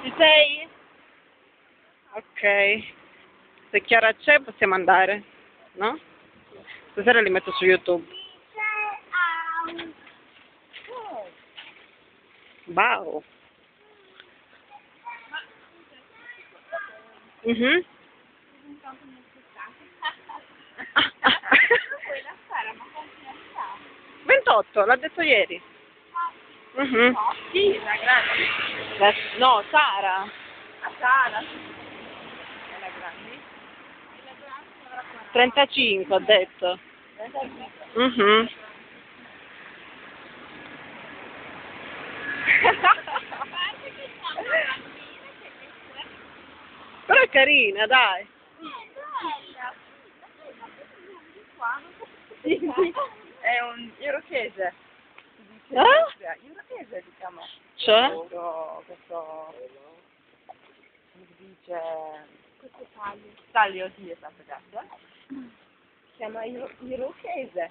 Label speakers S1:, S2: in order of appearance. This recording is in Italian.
S1: Ci sei? Ok. Se Chiara c'è possiamo andare, no? Stasera li metto su YouTube. Wow. Mhm. 28, l'ha detto ieri. Mhm.
S2: Sì, la grande.
S1: No, Sara.
S2: A Sara. È la grande.
S1: 35 ho detto. Mhm. Però è carina, dai.
S2: È un irokese. Irokese si chiama.
S1: Cioè?
S2: Questo come si dice? Questo taglio. Taglio, sì, esatto, grazie. Si chiama irokese.